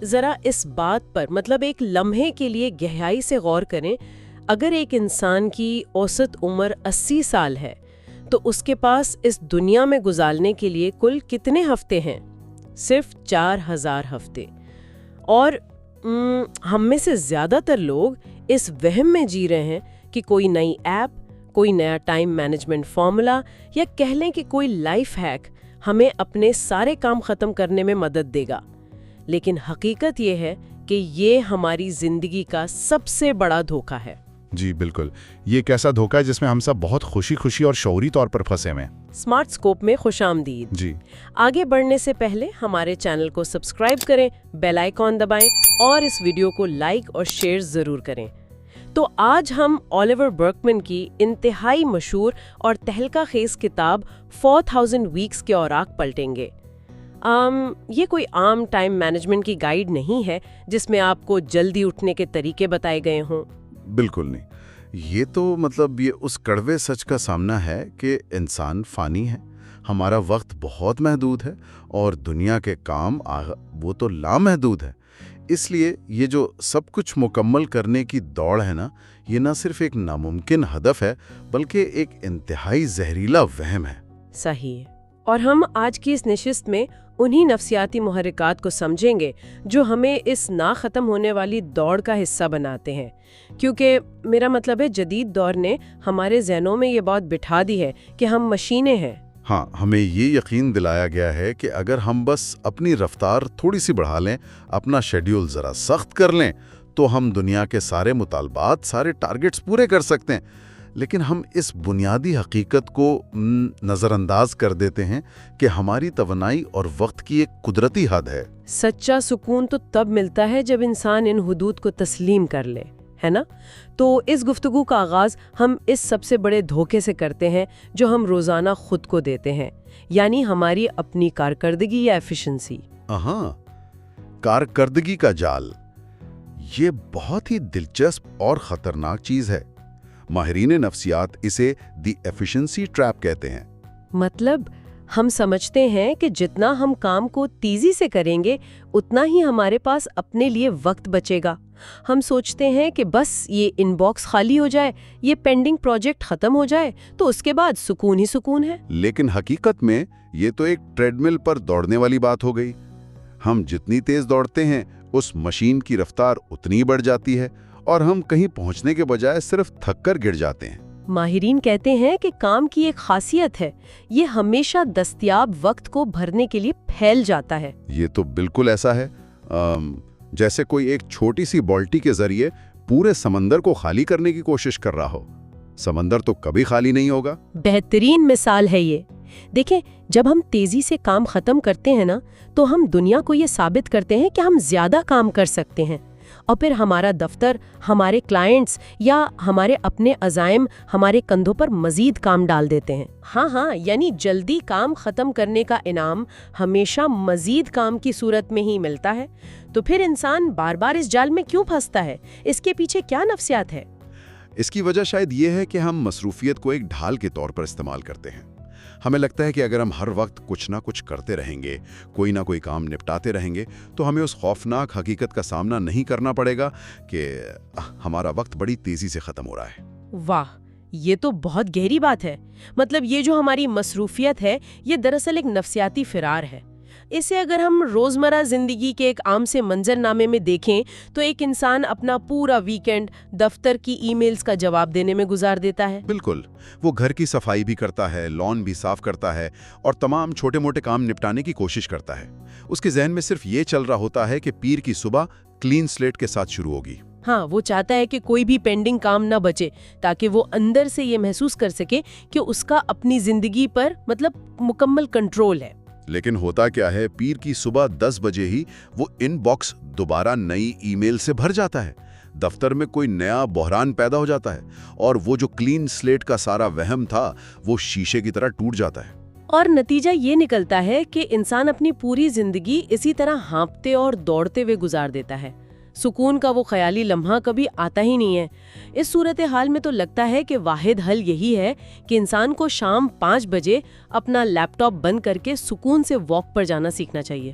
ذرا اس بات پر مطلب ایک لمحے کے لیے گہرائی سے غور کریں. اگر ایک انسان کی اوسط عمر 80 سال ہے تو اس کے پاس اس دنیا میں گزارنے کے لیے کل کتنے ہفتے ہیں؟ صرف 4000 ہفتے. اور ہم میں سے زیادہ تر لوگ اس وہم میں جی رہے ہیں کہ کوئی نئی ایپ، کوئی نیا ٹائم مینجمنٹ فارمولا یا کہہ لیں کہ کوئی لائف ہیک ہمیں اپنے سارے کام ختم کرنے میں مدد دے گا. لیکن حقیقت یہ ہے کہ یہ ہماری زندگی کا سب سے بڑا دھوکہ ہے. جی بالکل، یہ ایک ایسا دھوکہ ہے جس میں ہم سب بہت خوشی اور شعوری طور پر پھنسے ہوئے ہیں. اسمارٹ اسکوپ میں خوش آمدید. جی آگے بڑھنے سے پہلے ہمارے چینل کو سبسکرائب کریں، بیل آئیکن دبائیں اور اس ویڈیو کو لائک اور شیئر ضرور کریں. تو آج ہم اولیور برکمن کی انتہائی مشہور اور تہلکہ خیز کتاب 4000 ویکس کے اوراق پلٹیں گے. یہ کوئی عام ٹائم مینجمنٹ کی گائیڈ نہیں ہے جس میں آپ کو جلدی اٹھنے کے طریقے بتائے گئے ہوں. بالکل نہیں. یہ تو یہ اس کڑوے سچ کا سامنا ہے کہ انسان فانی ہے، ہمارا وقت بہت محدود ہے اور دنیا کے کام وہ تو لامحدود ہے. اس لیے یہ جو سب کچھ مکمل کرنے کی دوڑ ہے نا، یہ نہ صرف ایک ناممکن ہدف ہے بلکہ ایک انتہائی زہریلا وہم ہے. صحیح. اور ہم آج کی اس نشست میں انہی نفسیاتی محرکات کو سمجھیں گے جو ہمیں اس نہ ختم ہونے والی دوڑ کا حصہ بناتے ہیں. کیونکہ میرا مطلب ہے جدید دور نے ہمارے ذہنوں میں یہ بات بٹھا دی ہے کہ ہم مشینیں ہیں. ہاں، ہمیں یہ یقین دلایا گیا ہے کہ اگر ہم بس اپنی رفتار تھوڑی سی بڑھا لیں، اپنا شیڈیول ذرا سخت کر لیں، تو ہم دنیا کے سارے مطالبات، سارے ٹارگٹس پورے کر سکتے ہیں. لیکن ہم اس بنیادی حقیقت کو نظر انداز کر دیتے ہیں کہ ہماری توانائی اور وقت کی ایک قدرتی حد ہے. سچا سکون تو تب ملتا ہے جب انسان ان حدود کو تسلیم کر لے، ہے نا؟ تو اس گفتگو کا آغاز ہم اس سب سے بڑے دھوکے سے کرتے ہیں جو ہم روزانہ خود کو دیتے ہیں، یعنی ہماری اپنی کارکردگی یا ایفیشنسی. ہاں، کارکردگی کا جال. یہ بہت ہی دلچسپ اور خطرناک چیز ہے. ماہرین نفسیات اسے دی ایفیشنسی ٹریپ کہتے ہیں. مطلب ہم سمجھتے ہیں کہ جتنا ہم کام کو تیزی سے کریں گے اتنا ہی ہمارے پاس اپنے لیے وقت بچے گا. ہم سوچتے ہیں کہ بس یہ ان باکس خالی ہو جائے، یہ پینڈنگ پروجیکٹ ختم ہو جائے تو اس کے بعد سکون ہی سکون ہے. لیکن حقیقت میں یہ تو ایک ٹریڈ مل پر دوڑنے والی بات ہو گئی. ہم جتنی تیز دوڑتے ہیں اس مشین کی رفتار اتنی بڑھ جاتی ہے اور ہم کہیں پہنچنے کے بجائے صرف تھک کر گر جاتے ہیں. ماہرین کہتے ہیں کہ کام کی ایک خاصیت ہے، یہ ہمیشہ دستیاب وقت کو بھرنے کے لیے پھیل جاتا ہے. یہ تو بالکل ایسا ہے جیسے کوئی ایک چھوٹی سی بالٹی کے ذریعے پورے سمندر کو خالی کرنے کی کوشش کر رہا ہو. سمندر تو کبھی خالی نہیں ہوگا. بہترین مثال ہے یہ. دیکھیں، جب ہم تیزی سے کام ختم کرتے ہیں نا تو ہم دنیا کو یہ ثابت کرتے ہیں کہ ہم زیادہ کام کر سکتے ہیں، اور پھر ہمارا دفتر، ہمارے کلائنٹس یا ہمارے اپنے عزائم ہمارے کندھوں پر مزید کام ڈال دیتے ہیں. ہاں، یعنی جلدی کام ختم کرنے کا انعام ہمیشہ مزید کام کی صورت میں ہی ملتا ہے. تو پھر انسان بار بار اس جال میں کیوں پھنستا ہے؟ اس کے پیچھے کیا نفسیات ہے؟ اس کی وجہ شاید یہ ہے کہ ہم مصروفیت کو ایک ڈھال کے طور پر استعمال کرتے ہیں. ہمیں لگتا ہے کہ اگر ہم ہر وقت کچھ نہ کچھ کرتے رہیں گے، کوئی نہ کوئی کام نپٹاتے رہیں گے، تو ہمیں اس خوفناک حقیقت کا سامنا نہیں کرنا پڑے گا کہ ہمارا وقت بڑی تیزی سے ختم ہو رہا ہے. واہ، یہ تو بہت گہری بات ہے. مطلب یہ جو ہماری مصروفیت ہے یہ دراصل ایک نفسیاتی فرار ہے. اسے اگر ہم روزمرہ زندگی کے ایک عام سے منظر نامے میں دیکھیں تو ایک انسان اپنا پورا ویکینڈ دفتر کی ای میلز کا جواب دینے میں گزار دیتا ہے. بالکل، وہ گھر کی صفائی بھی کرتا ہے، لان بھی صاف کرتا ہے اور تمام چھوٹے موٹے کام نپٹانے کی کوشش کرتا ہے. اس کے ذہن میں صرف یہ چل رہا ہوتا ہے کہ پیر کی صبح کلین سلیٹ کے ساتھ شروع ہوگی. ہاں، وہ چاہتا ہے کہ کوئی بھی پینڈنگ کام نہ بچے تاکہ وہ اندر سے یہ محسوس کر سکے کہ اس کا اپنی زندگی پر مکمل کنٹرول ہے. لیکن ہوتا کیا ہے، پیر کی صبح 10 بجے ہی وہ ان باکس دوبارہ نئی ای میل سے بھر جاتا ہے. دفتر میں کوئی نیا بحران پیدا ہو جاتا ہے اور وہ جو کلین سلیٹ کا سارا وہم تھا وہ شیشے کی طرح ٹوٹ جاتا ہے. اور نتیجہ یہ نکلتا ہے کہ انسان اپنی پوری زندگی اسی طرح ہانپتے اور دوڑتے ہوئے گزار دیتا ہے. سکون کا وہ خیالی لمحہ کبھی آتا ہی نہیں ہے. اس صورتحال میں تو لگتا ہے کہ واحد حل یہی ہے کہ انسان کو شام 5 بجے اپنا لیپ ٹاپ بند کر کے سکون سے واک پر جانا سیکھنا چاہیے.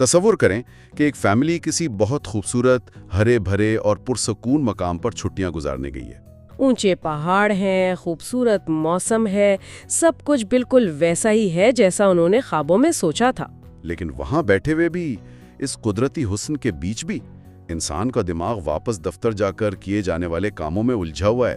تصور کریں کہ ایک فیملی کسی بہت خوبصورت ہرے بھرے اور پرسکون مقام پر چھٹیاں گزارنے گئی ہے۔ اونچے پہاڑ ہیں، خوبصورت موسم ہے، سب کچھ بالکل ویسا ہی ہے جیسا انہوں نے خوابوں میں سوچا تھا۔ لیکن وہاں بیٹھے ہوئے بھی، اس قدرتی حسن کے بیچ بھی، انسان کا دماغ واپس دفتر جا کر کیے جانے والے کاموں میں الجھا ہوا ہے۔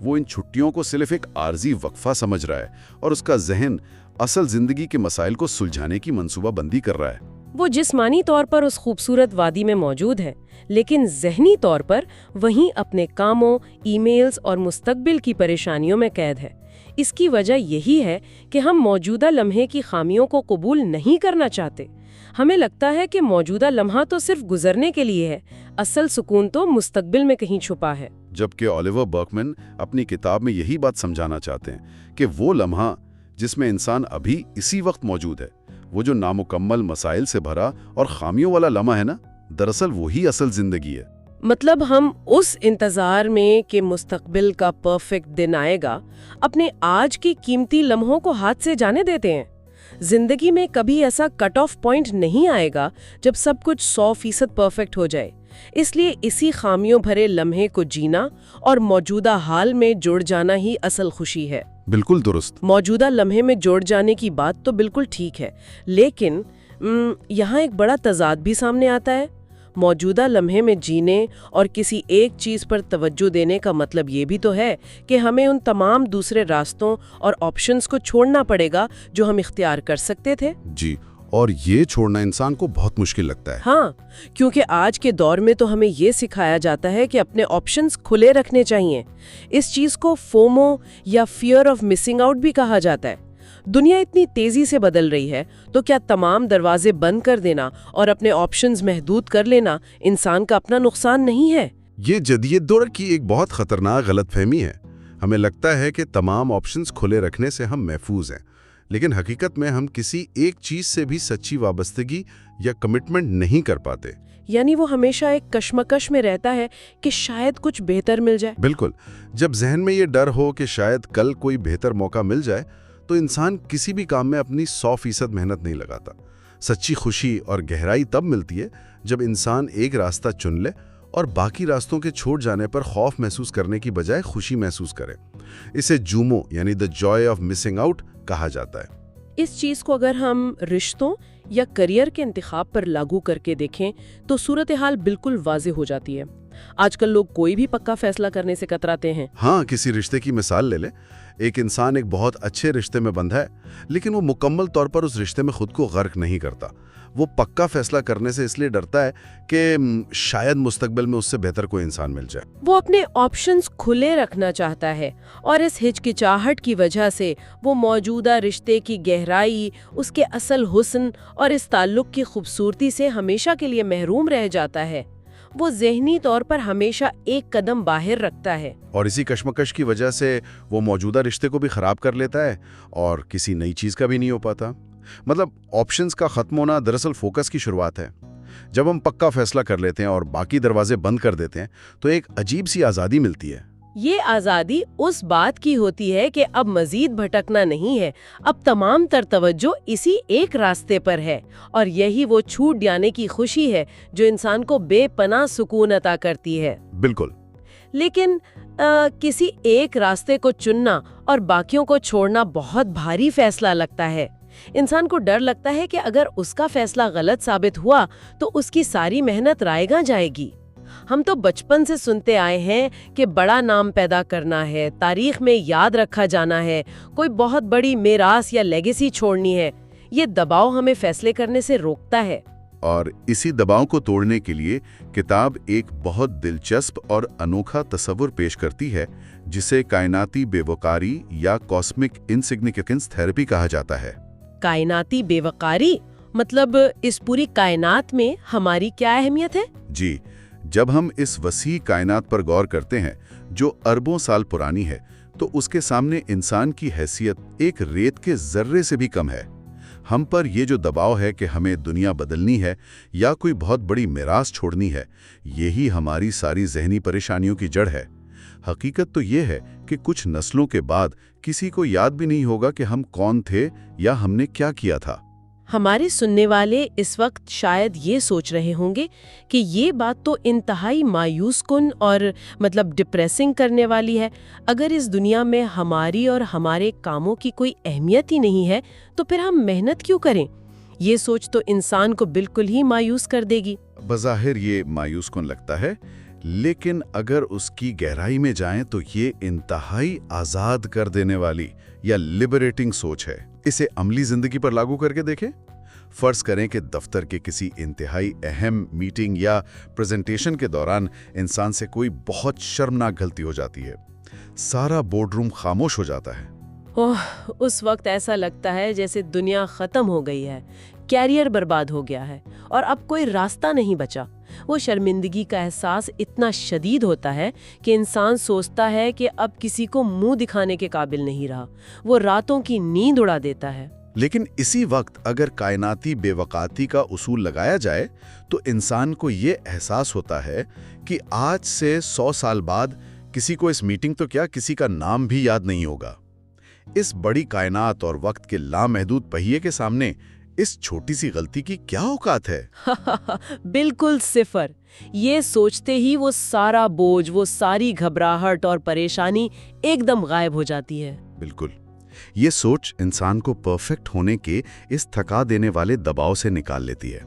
وہ ان چھٹیوں کو صرف ایک عارضی وقفہ سمجھ رہا ہے اور اس کا ذہن اصل زندگی کے مسائل کو سلجھانے کی منصوبہ بندی کر رہا ہے۔ وہ جسمانی طور پر اس خوبصورت وادی میں موجود ہے، لیکن ذہنی طور پر وہیں اپنے کاموں، ای میلز اور مستقبل کی پریشانیوں میں قید ہے۔ اس کی وجہ یہی ہے کہ ہم موجودہ لمحے کی خامیوں کو قبول نہیں کرنا چاہتے۔ ہمیں لگتا ہے کہ موجودہ لمحہ تو صرف گزرنے کے لیے ہے، اصل سکون تو مستقبل میں کہیں چھپا ہے۔ جبکہ اولیور برکمن اپنی کتاب میں یہی بات سمجھانا چاہتے ہیں کہ وہ لمحہ جس میں انسان ابھی اسی وقت موجود ہے، وہ جو نامکمل مسائل سے بھرا اور خامیوں والا لمحہ ہے نا، دراصل وہی اصل زندگی ہے۔ مطلب ہم اس انتظار میں کہ مستقبل کا پرفیکٹ دن آئے گا، اپنے آج کی قیمتی لمحوں کو ہاتھ سے جانے دیتے ہیں۔ زندگی میں کبھی ایسا کٹ آف پوائنٹ نہیں آئے گا جب سب کچھ 100% پرفیکٹ ہو جائے۔ اس لیے اسی خامیوں بھرے لمحے کو جینا اور موجودہ حال میں جڑ جانا ہی اصل خوشی ہے۔ بالکل درست۔ موجودہ لمحے میں جڑ جانے کی بات تو بالکل ٹھیک ہے، لیکن یہاں ایک بڑا تضاد بھی سامنے آتا ہے۔ موجودہ لمحے میں جینے اور کسی ایک چیز پر توجہ دینے کا مطلب یہ بھی تو ہے کہ ہمیں ان تمام دوسرے راستوں اور آپشنز کو چھوڑنا پڑے گا جو ہم اختیار کر سکتے تھے۔ جی، اور یہ چھوڑنا انسان کو بہت مشکل لگتا ہے۔ ہاں، کیونکہ آج کے دور میں تو ہمیں یہ سکھایا جاتا ہے کہ اپنے آپشنز کھلے رکھنے چاہیے۔ اس چیز کو فومو یا فیئر آف مسنگ آؤٹ بھی کہا جاتا ہے۔ دنیا اتنی تیزی سے بدل رہی ہے تو کیا تمام دروازے بند کر دینا اور اپنے آپشنز محدود کر لینا انسان کا اپنا نقصان نہیں ہے؟ یہ جدید دور کی ایک بہت خطرناک غلط فہمی ہے۔ ہمیں لگتا ہے کہ تمام آپشنز کھلے رکھنے سے ہم محفوظ ہیں، لیکن حقیقت میں ہم کسی ایک چیز سے بھی سچی وابستگی یا کمٹمنٹ نہیں کر پاتے۔ یعنی وہ ہمیشہ ایک کشمکش میں رہتا ہے کہ شاید کچھ بہتر مل جائے۔ بالکل، جب ذہن میں یہ ڈر ہو کہ شاید کل کوئی بہتر موقع مل جائے تو انسان کسی بھی کام میں اپنی 100% محنت نہیں لگاتا۔ سچی خوشی اور گہرائی تب ملتی ہے جب انسان ایک راستہ چن لے اور باقی راستوں کے چھوڑ جانے پر خوف محسوس کرنے کی بجائے خوشی محسوس کرے۔ اسے جومو یعنی the joy of missing out کہا جاتا ہے۔ اس چیز کو اگر ہم رشتوں یا کریئر کے انتخاب پر لاگو کر کے دیکھیں تو صورتحال بالکل واضح ہو جاتی ہے۔ آج کل لوگ کوئی بھی پکا فیصلہ کرنے سے کتراتے ہیں۔ ہاں، کسی رشتے کی مثال لے لیں۔ ایک انسان ایک بہت اچھے رشتے میں بندھا ہے، لیکن وہ مکمل طور پر اس رشتے میں خود کو غرق نہیں کرتا۔ وہ پکا فیصلہ کرنے سے اس لیے ڈرتا ہے کہ شاید مستقبل میں اس سے بہتر کوئی انسان مل جائے۔ وہ اپنے آپشنز کھلے رکھنا چاہتا ہے اور اس ہچکچاہٹ کی وجہ سے وہ موجودہ رشتے کی گہرائی، اس کے اصل حسن اور اس تعلق کی خوبصورتی سے ہمیشہ کے لیے محروم رہ جاتا ہے۔ وہ ذہنی طور پر ہمیشہ ایک قدم باہر رکھتا ہے، اور اسی کشمکش کی وجہ سے وہ موجودہ رشتے کو بھی خراب کر لیتا ہے اور کسی نئی چیز کا بھی نہیں ہو پاتا۔ مطلب آپشنز کا ختم ہونا دراصل فوکس کی شروعات ہے۔ جب ہم پکا فیصلہ کر لیتے ہیں اور باقی دروازے بند کر دیتے ہیں تو ایک عجیب سی آزادی ملتی ہے۔ یہ آزادی اس بات کی ہوتی ہے کہ اب مزید بھٹکنا نہیں ہے، اب تمام تر توجہ اسی ایک راستے پر ہے، اور یہی وہ چھوٹ جانے کی خوشی ہے جو انسان کو بے پناہ سکون عطا کرتی ہے۔ بالکل۔ لیکن کسی ایک راستے کو چننا اور باقیوں کو چھوڑنا بہت بھاری فیصلہ لگتا ہے۔ انسان کو ڈر لگتا ہے کہ اگر اس کا فیصلہ غلط ثابت ہوا تو اس کی ساری محنت رائیگاں جائے گی۔ ہم تو بچپن سے سنتے آئے ہیں کہ بڑا نام پیدا کرنا ہے، تاریخ میں یاد رکھا جانا ہے، کوئی بہت بڑی میراث یا لیگیسی چھوڑنی ہے۔ یہ دباؤ ہمیں فیصلے کرنے سے روکتا ہے۔ اور اسی دباؤ کو توڑنے کے لیے کتاب ایک بہت دلچسپ اور انوکھا تصور پیش کرتی ہے جسے کائناتی بے وقاری یا کاسمک انسگنیفیکنس تھراپی کہا جاتا ہے۔ کائناتی بے وقاری مطلب اس پوری کائنات میں ہماری کیا اہمیت ہے؟ جی، جب ہم اس وسیع کائنات پر غور کرتے ہیں جو اربوں سال پرانی ہے تو اس کے سامنے انسان کی حیثیت ایک ریت کے ذرے سے بھی کم ہے۔ ہم پر یہ جو دباؤ ہے کہ ہمیں دنیا بدلنی ہے یا کوئی بہت بڑی میراث چھوڑنی ہے، یہی ہماری ساری ذہنی پریشانیوں کی جڑ ہے۔ حقیقت تو یہ ہے کہ کچھ نسلوں کے بعد کسی کو یاد بھی نہیں ہوگا کہ ہم کون تھے یا ہم نے کیا کیا تھا۔ ہمارے سننے والے اس وقت شاید یہ سوچ رہے ہوں گے کہ یہ بات تو انتہائی مایوس کن اور ڈپریسنگ کرنے والی ہے۔ اگر اس دنیا میں ہماری اور ہمارے کاموں کی کوئی اہمیت ہی نہیں ہے تو پھر ہم محنت کیوں کریں؟ یہ سوچ تو انسان کو بالکل ہی مایوس کر دے گی۔ بظاہر یہ مایوس کن لگتا ہے، لیکن اگر اس کی گہرائی میں جائیں تو یہ انتہائی آزاد کر دینے والی یا لبریٹنگ سوچ ہے۔ اسے عملی زندگی پر لاگو کر کے دیکھیں۔ فرض کریں کہ دفتر کے کسی انتہائی اہم میٹنگ یا پریزنٹیشن کے دوران انسان سے کوئی بہت شرمناک غلطی ہو جاتی ہے۔ سارا بورڈ روم خاموش ہو جاتا ہے۔ اس وقت ایسا لگتا ہے جیسے دنیا ختم ہو گئی ہے، کیریئر برباد ہو گیا ہے اور اب کوئی راستہ نہیں بچا۔ وہ شرمندگی کا احساس اتنا شدید ہوتا ہے کہ انسان سوچتا ہے کہ اب کسی کو منہ دکھانے کے قابل نہیں رہا۔ وہ راتوں کی نیند اڑا دیتا ہے۔ لیکن اسی وقت اگر کائناتی بے وقعتی کا اصول لگایا جائے تو انسان کو یہ احساس ہوتا ہے کہ آج سے 100 سال بعد کسی کو اس میٹنگ تو کیا کسی کا نام بھی یاد نہیں ہوگا۔ اس بڑی کائنات اور وقت کے لامحدود پہیے کے سامنے اس چھوٹی سی غلطی کی کیا اوقات ہے؟ بالکل صفر۔ یہ سوچتے ہی وہ سارا بوجھ، وہ ساری گھبراہٹ اور پریشانی ایک دم غائب ہو جاتی ہے۔ بالکل، یہ سوچ انسان کو پرفیکٹ ہونے کے اس تھکا دینے والے دباؤ سے نکال لیتی ہے۔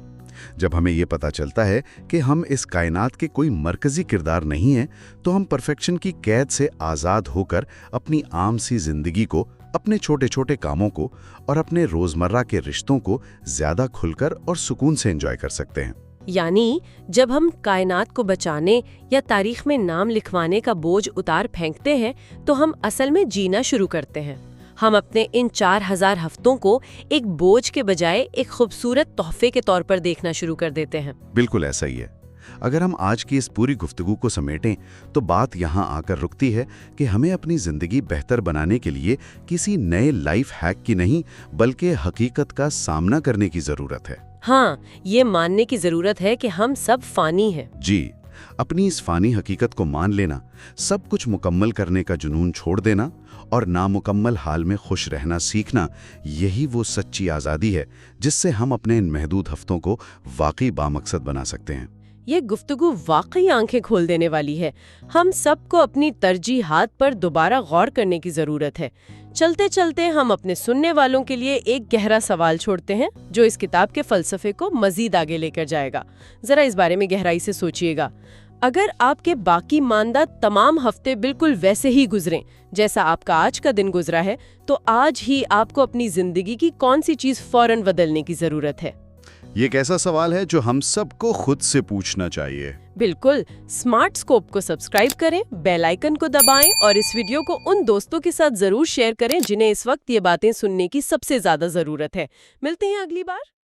جب ہمیں یہ پتا چلتا ہے کہ ہم اس کائنات کے کوئی مرکزی کردار نہیں ہیں تو ہم پرفیکشن کی قید سے آزاد ہو کر اپنی عام سی زندگی کو، اپنے چھوٹے چھوٹے کاموں کو اور اپنے روزمرہ کے رشتوں کو زیادہ کھل کر اور سکون سے انجوائے کر سکتے ہیں۔ یعنی جب ہم کائنات کو بچانے یا تاریخ میں نام لکھوانے کا بوجھ اتار پھینکتے ہیں تو ہم اصل میں جینا شروع کرتے ہیں۔ ہم اپنے ان 4000 ہفتوں کو ایک بوجھ کے بجائے ایک خوبصورت تحفے کے طور پر دیکھنا شروع کر دیتے ہیں۔ بالکل ایسا ہی ہے۔ اگر ہم آج کی اس پوری گفتگو کو سمیٹیں تو بات یہاں آ کر رکتی ہے کہ ہمیں اپنی زندگی بہتر بنانے کے لیے کسی نئے لائف ہیک کی نہیں بلکہ حقیقت کا سامنا کرنے کی ضرورت ہے۔ ہاں، یہ ماننے کی ضرورت ہے کہ ہم سب فانی ہیں۔ جی، اپنی اس فانی حقیقت کو مان لینا، سب کچھ مکمل کرنے کا جنون چھوڑ دینا اور نامکمل حال میں خوش رہنا سیکھنا، یہی وہ سچی آزادی ہے جس سے ہم اپنے ان محدود ہفتوں کو واقعی بامقصد بنا سکتے ہیں۔ یہ گفتگو واقعی آنکھیں کھول دینے والی ہے۔ ہم سب کو اپنی ترجیحات پر دوبارہ غور کرنے کی ضرورت ہے۔ چلتے چلتے ہم اپنے سننے والوں کے لیے ایک گہرا سوال چھوڑتے ہیں جو اس کتاب کے فلسفے کو مزید آگے لے کر جائے گا۔ ذرا اس بارے میں گہرائی سے سوچئے گا۔ اگر آپ کے باقی ماندہ تمام ہفتے بالکل ویسے ہی گزریں جیسا آپ کا آج کا دن گزرا ہے، تو آج ہی آپ کو اپنی زندگی کی کون سی چیز فوراً بدلنے کی ضرورت ہے؟ یہ ایک ایسا سوال ہے جو ہم سب کو خود سے پوچھنا چاہیے۔ بالکل۔ اسمارٹ اسکوپ کو سبسکرائب کریں، بیل آئیکن کو دبائیں اور اس ویڈیو کو ان دوستوں کے ساتھ ضرور شیئر کریں جنہیں اس وقت یہ باتیں سننے کی سب سے زیادہ ضرورت ہے۔ ملتے ہیں اگلی بار۔